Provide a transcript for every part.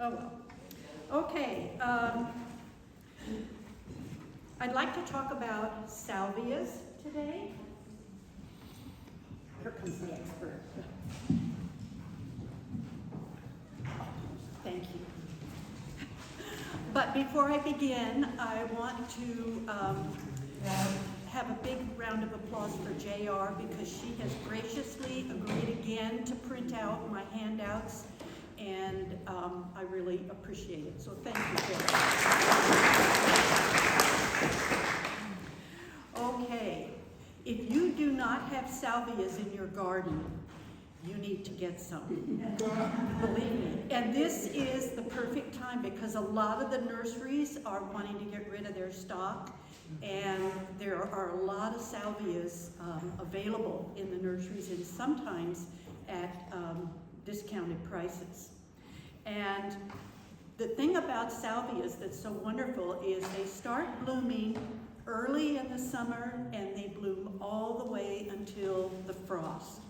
Oh well. Okay, I'd like to talk about salvias today. Here comes the expert. Thank you. But before I begin, I want to have a big round of applause for JR because she has graciously agreed again to print out my handouts, and I really appreciate it. So thank you, JR. Okay, if you do not have salvias in your garden, you need to get some, believe me. And this is the perfect time because a lot of the nurseries are wanting to get rid of their stock, and there are a lot of salvias available in the nurseries, and sometimes at discounted prices. And the thing about salvias that's so wonderful is they start blooming early in the summer and they bloom all the way until the frost.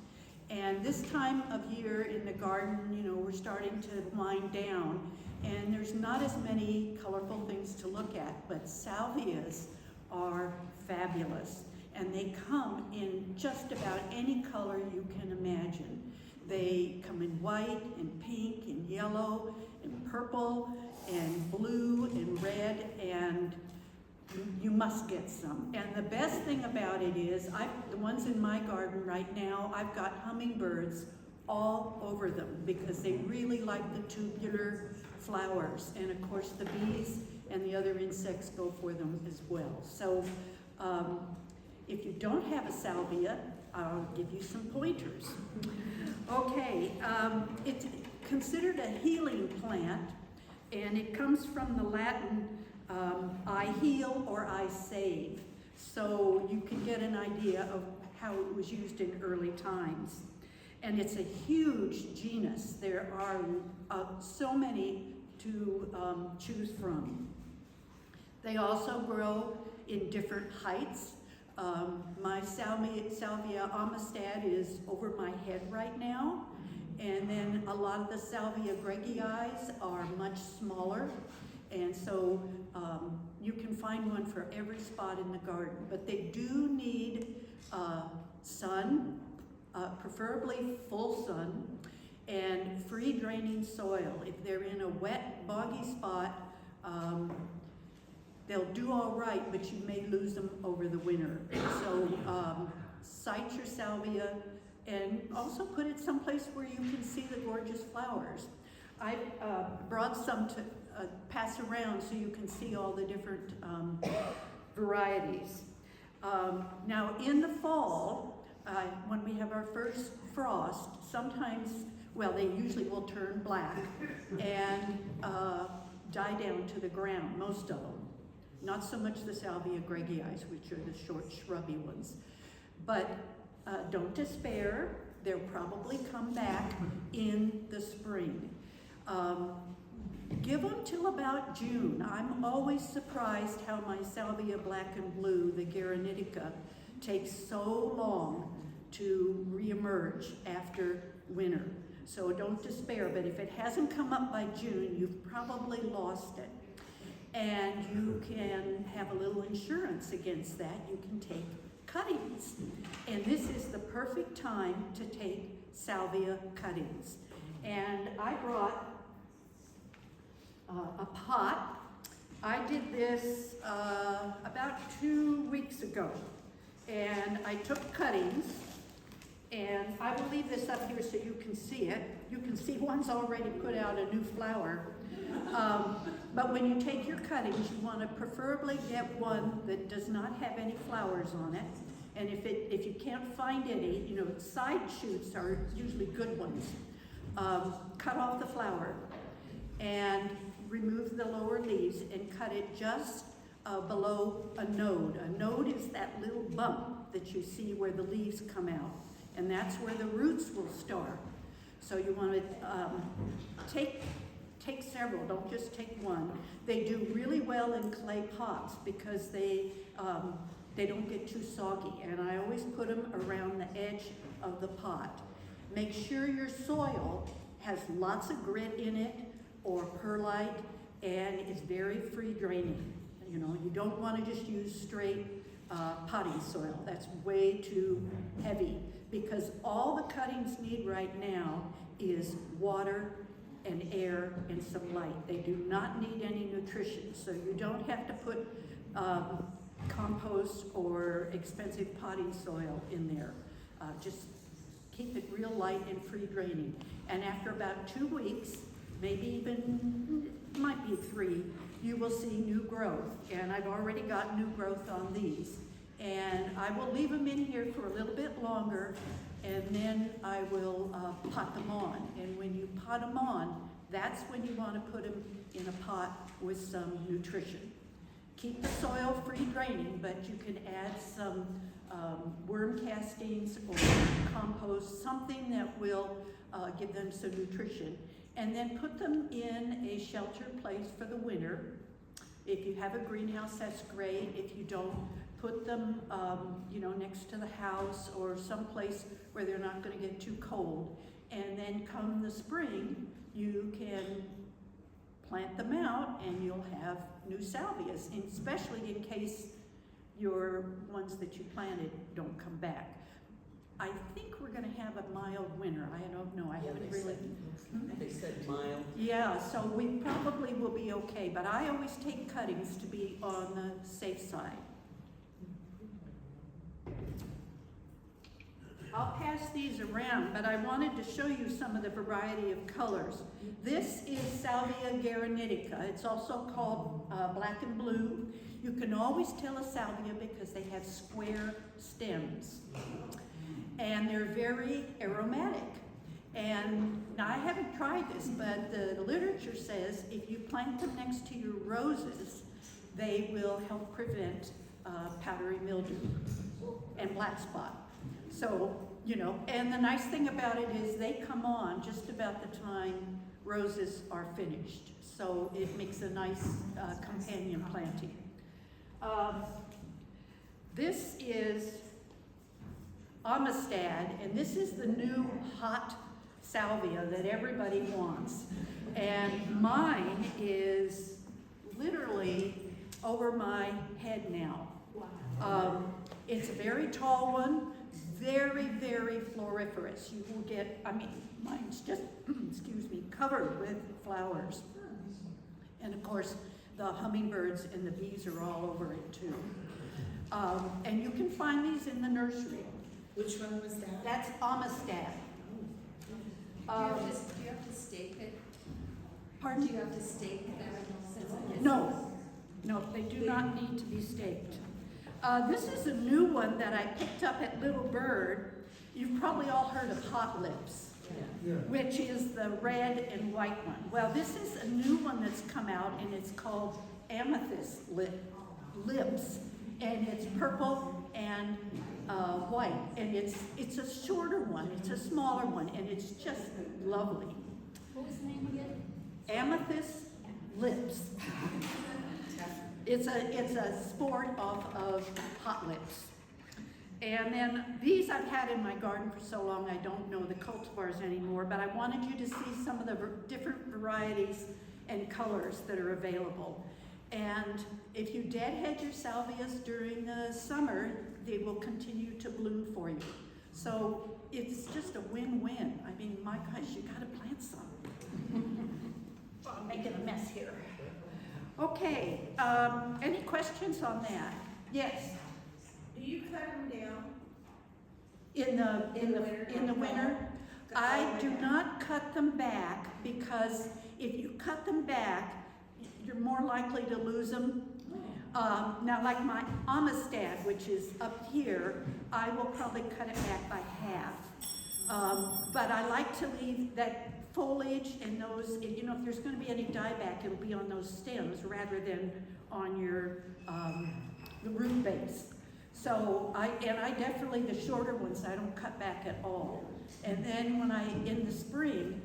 And this time of year in the garden, you know, we're starting to wind down, and there's not as many colorful things to look at, but salvias are fabulous. And they come in just about any color you can imagine. They come in white and pink and yellow and purple and blue and red, and you must get some. And the best thing about it is, the ones in my garden right now, I've got hummingbirds all over them because they really like the tubular flowers. And of course the bees and the other insects go for them as well. So if you don't have a salvia, I'll give you some pointers. Okay, it's considered a healing plant, and it comes from the Latin I heal or I save. So you can get an idea of how it was used in early times. And it's a huge genus. There are so many to choose from. They also grow in different heights. My Salvia amistad is over my head right now. And then a lot of the Salvia gregii are much smaller. And so you can find one for every spot in the garden. But they do need sun, preferably full sun, and free draining soil. If they're in a wet, boggy spot, they'll do all right, but you may lose them over the winter. So site your salvia and also put it someplace where you can see the gorgeous flowers. I brought some to pass around so you can see all the different varieties. Now in the fall, when we have our first frost, sometimes, well, they usually will turn black and die down to the ground, most of them. Not so much the Salvia gregii, which are the short shrubby ones. But don't despair, they'll probably come back in the spring. Give them till about June. I'm always surprised how my Salvia black and blue, the Garanitica, takes so long to reemerge after winter. So don't despair, but if it hasn't come up by June, you've probably lost it. And you can have a little insurance against that. You can take cuttings. And this is the perfect time to take salvia cuttings. And I brought a pot. I did this about 2 weeks ago. And I took cuttings, and I will leave this up here so you can see it. You can see one's already put out a new flower. But when you take your cuttings, you want to preferably get one that does not have any flowers on it. And if you can't find any, you know, side shoots are usually good ones. Cut off the flower and remove the lower leaves and cut it just below a node. A node is that little bump that you see where the leaves come out, and that's where the roots will start. So you want to take several, don't just take one. They do really well in clay pots because they don't get too soggy, and I always put them around the edge of the pot. Make sure your soil has lots of grit in it, or perlite, and it's very free draining. You know, you don't want to just use straight potting soil. That's way too heavy, because all the cuttings need right now is water and air and some light. They do not need any nutrition, so you don't have to put compost or expensive potting soil in there. Just keep it real light and free draining. And after about 2 weeks, maybe even, might be 3, you will see new growth. And I've already got new growth on these. And I will leave them in here for a little bit longer, and then I will pot them on. And when you pot them on, that's when you want to put them in a pot with some nutrition. Keep the soil free draining, but you can add some worm castings or compost, something that will give them some nutrition. And then put them in a sheltered place for the winter. If you have a greenhouse, that's great. If you don't, put them you know, next to the house or someplace where they're not going to get too cold. And then come the spring, you can plant them out and you'll have new salvias, and especially in case your ones that you planted don't come back. I think we're going to have a mild winter. I don't know. I haven't really. They said mild. Yeah, so we probably will be okay, but I always take cuttings to be on the safe side. I'll pass these around, but I wanted to show you some of the variety of colors. This is Salvia granitica. It's also called black and blue. You can always tell a salvia because they have square stems. And they're very aromatic. And now I haven't tried this, but the literature says if you plant them next to your roses, they will help prevent powdery mildew and black spot. So, you know, and the nice thing about it is they come on just about the time roses are finished. So it makes a nice companion planting. This is Amistad, and this is the new hot salvia that everybody wants. And mine is literally over my head now. It's a very tall one, very, very floriferous. You will get, I mean, mine's just, excuse me, covered with flowers. And of course, the hummingbirds and the bees are all over it too. And you can find these in the nursery. Which one was that? That's Amistad. Do you have to stake it? Pardon? Do you have to stake that? No, no, they do not need to be staked. This is a new one that I picked up at Little Bird. You've probably all heard of Hot Lips, which is the red and white one. Well, this is a new one that's come out, and it's called Amethyst Lips, and it's purple and white, and it's a shorter one, it's a smaller one, and it's just lovely. What was the name again? Amethyst Lips. It's a sport off of Hot Lips. And then these I've had in my garden for so long I don't know the cultivars anymore, but I wanted you to see some of the different varieties and colors that are available. And if you deadhead your salvias during the summer, they will continue to bloom for you. So it's just a win-win. I mean, my gosh, you gotta plant some. I'm making a mess here. Okay, any questions on that? Yes. Do you cut them down? In the winter, I do not cut them back, because if you cut them back, you're more likely to lose them. Now, like my Amistad, which is up here, I will probably cut it back by half. But I like to leave that foliage and those, you know, if there's going to be any dieback, it'll be on those stems rather than on your the root base. So I definitely, the shorter ones, I don't cut back at all. And then when in the spring,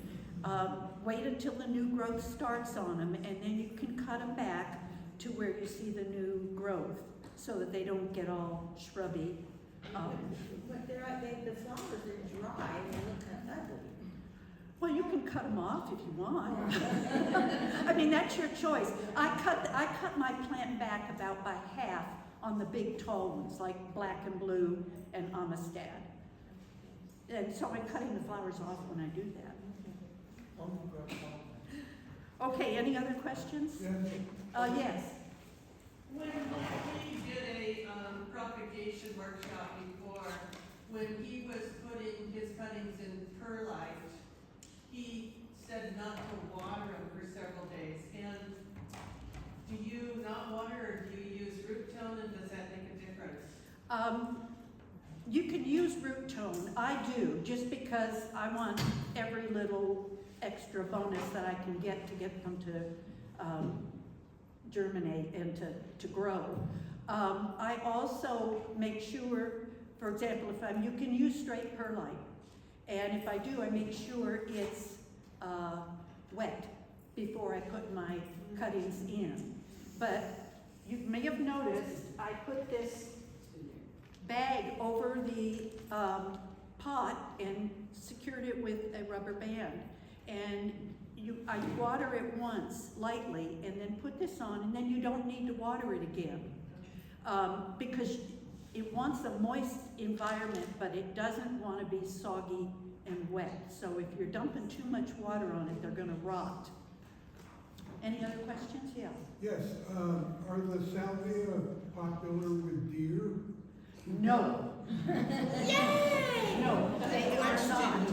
wait until the new growth starts on them, and then you can cut them back to where you see the new growth, so that they don't get all shrubby. But the flowers are dry and they look kind of ugly. Well, you can cut them off if you want. I mean, that's your choice. I cut my plant back about by half on the big tall ones, like black and blue and Amistad. And so I'm cutting the flowers off when I do that. Okay, any other questions? Yes. When we did a propagation workshop before, when he was putting his cuttings in perlite, he said not to water them for several days. And do you not water, or do you use root tone, and does that make a difference? You can use root tone. I do, just because I want every little extra bonus that I can get them to germinate and to grow. I also make sure, for example, you can use straight perlite, and if I do, I make sure it's wet before I put my cuttings in. But you may have noticed I put this bag over the pot and secured it with a rubber band. And I water it once lightly and then put this on, and then you don't need to water it again. Because it wants a moist environment, but it doesn't want to be soggy and wet. So if you're dumping too much water on it, they're going to rot. Any other questions? Yeah. Yes, are the salvia popular with deer? No. Yay! No, they are not.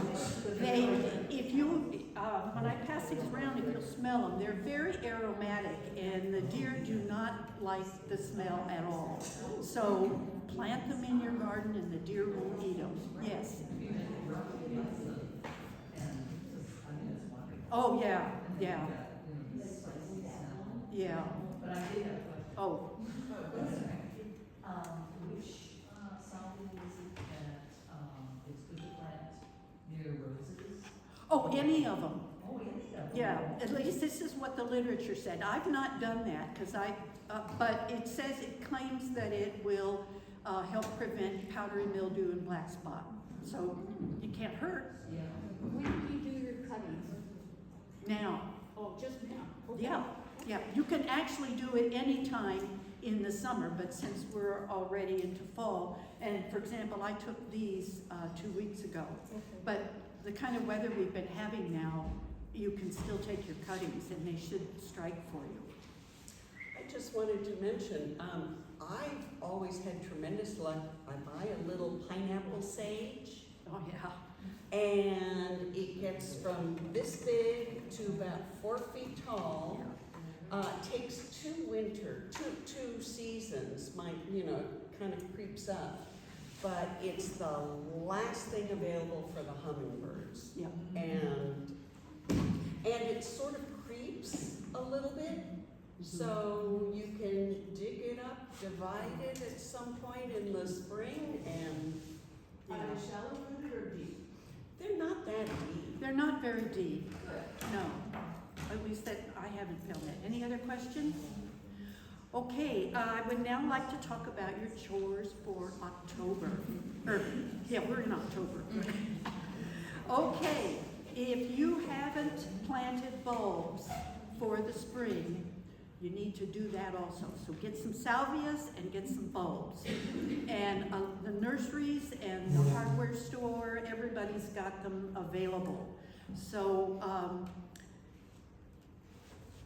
If you, when I pass these around, if you'll smell them, they're very aromatic, and the deer do not like the smell at all. So plant them in your garden, and the deer won't eat them. Yes. Oh yeah, yeah, yeah. Oh. Which salvia is it that it's good to plant near roses? Oh, any of them. Oh, any of them? Yeah, at least this is what the literature said. I've not done that because but it says, it claims that it will help prevent powdery mildew and black spot. So it can't hurt. Yeah. When do you do your cuttings? Now, Oh, just now? Okay. yeah, you can actually do it anytime in the summer, but since we're already into fall, and for example, I took these 2 weeks ago, but the kind of weather we've been having now, you can still take your cuttings and they should strike for you. I just wanted to mention, I've always had tremendous luck. I buy a little pineapple sage, Oh yeah. and it gets from this big to about 4 feet tall. Takes two seasons, kind of creeps up, but it's the last thing available for the hummingbirds. Yeah. And it sort of creeps a little bit, so you can dig it up, divide it at some point in the spring, and Are they shallow rooted or deep? they're not that deep. They're not very deep. No. At least that I haven't found that. Any other questions? Okay, I would now like to talk about your chores for October. We're in October. Okay, if you haven't planted bulbs for the spring, you need to do that also. So get some salvias and get some bulbs. And the nurseries and the hardware store, everybody's got them available. So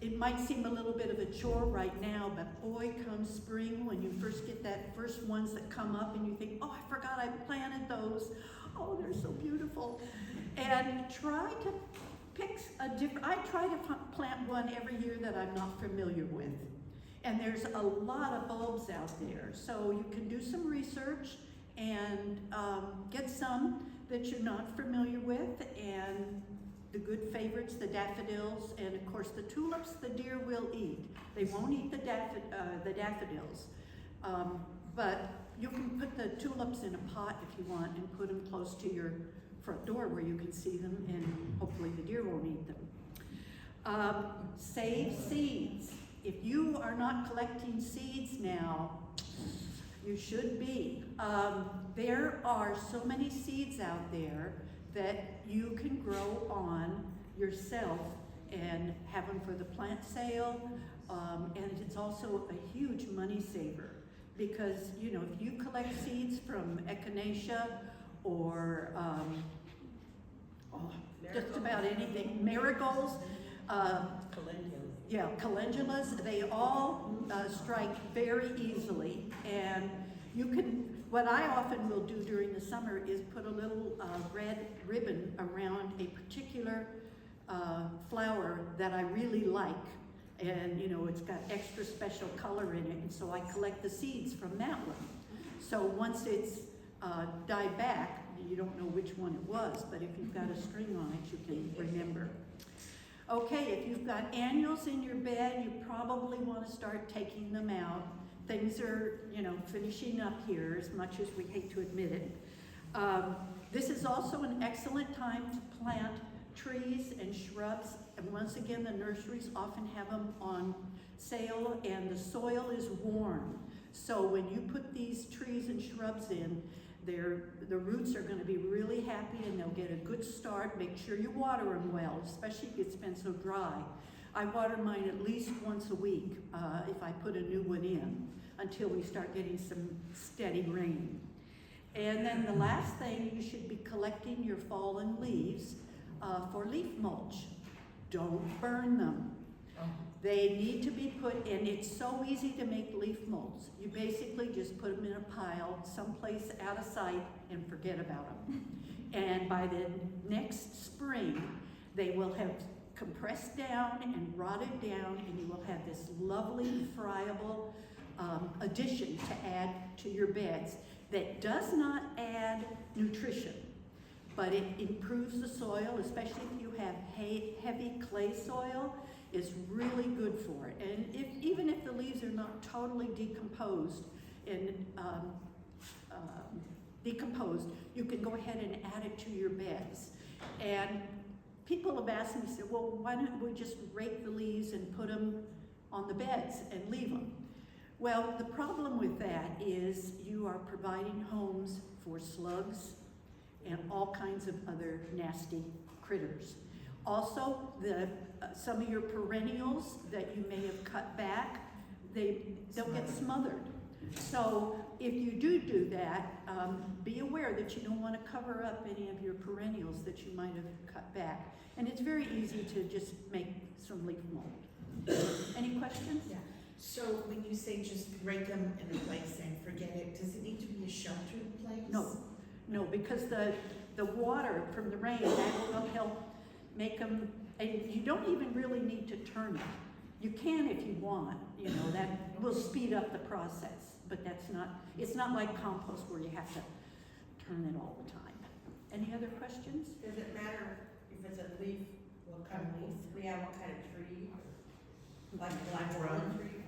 it might seem a little bit of a chore right now, but boy, come spring, when you first get that first ones that come up and you think, oh, I forgot I planted those. Oh, they're so beautiful. And try to pick I try to plant one every year that I'm not familiar with. And there's a lot of bulbs out there. So you can do some research and get some that you're not familiar with, and the good favorites, the daffodils, and of course the tulips the deer will eat. They won't eat the daffodils, but you can put the tulips in a pot if you want and put them close to your front door where you can see them, and hopefully the deer won't eat them. Save seeds. If you are not collecting seeds now, you should be. There are so many seeds out there that you can grow on yourself and have them for the plant sale. And it's also a huge money saver because, you know, if you collect seeds from echinacea or just about anything, marigolds, Calendula. yeah, calendulas, they all strike very easily. And you can, what I often will do during the summer is put a little red ribbon around a particular flower that I really like. And you know, it's got extra special color in it, and so I collect the seeds from that one. So once it's died back, you don't know which one it was, but if you've got a string on it, you can remember. Okay, if you've got annuals in your bed, you probably want to start taking them out. Things are, you know, finishing up here, as much as we hate to admit it. This is also an excellent time to plant trees and shrubs. And once again, the nurseries often have them on sale, and the soil is warm. So when you put these trees and shrubs in, the roots are going to be really happy and they'll get a good start. Make sure you water them well, especially if it's been so dry. I water mine at least once a week if I put a new one in, until we start getting some steady rain. And then the last thing, you should be collecting your fallen leaves for leaf mulch. Don't burn them. They need to be put in. It's so easy to make leaf mulch. You basically just put them in a pile someplace out of sight and forget about them. And by the next spring, they will have compressed down and rotted down, and you will have this lovely, friable addition to add to your beds that does not add nutrition, but it improves the soil, especially if you have heavy clay soil. Is really good for it. And even if the leaves are not totally decomposed, you can go ahead and add it to your beds. And people have asked me, said, well, why don't we just rake the leaves and put them on the beds and leave them? Well, the problem with that is you are providing homes for slugs and all kinds of other nasty critters. Also, some of your perennials that you may have cut back, they'll get smothered. So if you do that, be aware that you don't want to cover up any of your perennials that you might have cut back. And it's very easy to just make some leaf mold. Any questions? Yeah. So when you say just rake them in a place and forget it, does it need to be a sheltered place? No, because the water from the rain, that will help make them, and you don't even really need to turn it. You can if you want, you know, that will speed up the process, but it's not like compost where you have to turn it all the time. Any other questions? Does it matter if it's a leaf, what kind of leaf? Yeah, what kind of tree? Like black walnut tree?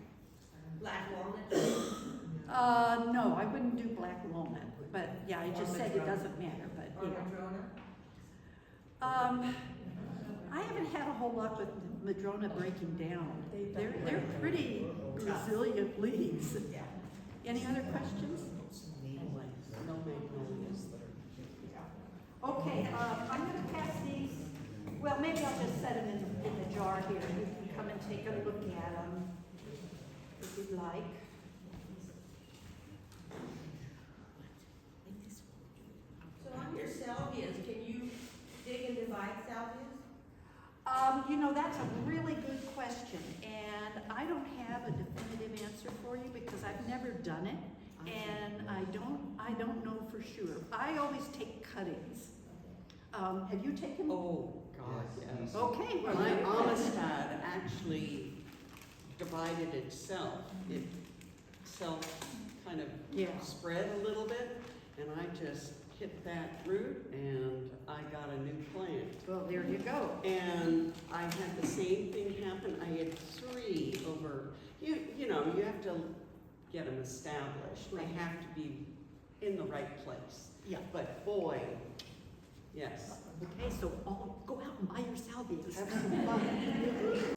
Black walnut tree? No, I wouldn't do black walnut, but yeah, I just said it doesn't matter, but Or yeah. madrona? I haven't had a whole lot with madrona breaking down. They're pretty resilient leaves. Yeah. Any other questions? No magnolias. Okay, I'm gonna pass these, well, maybe I'll just set them in the jar here. You can come and take a look at them if you'd like. So on your salvias, can you dig and divide salvias? You know, that's a really good question, and I don't have a definitive answer for you because I've never done it, and I don't know for sure. I always take cuttings. Have you taken? Oh, God, yes. Okay, well, My Amistad actually divided itself. It kind of Yeah. spread a little bit, and I just hit that root and I got a new plant. Well, there you go. And I had the same thing happen. I had 3 over, you know, you have to get them established. They have to be in the right place. Yeah. But boy, yes. Okay, so go out and buy your salvias. Have some fun.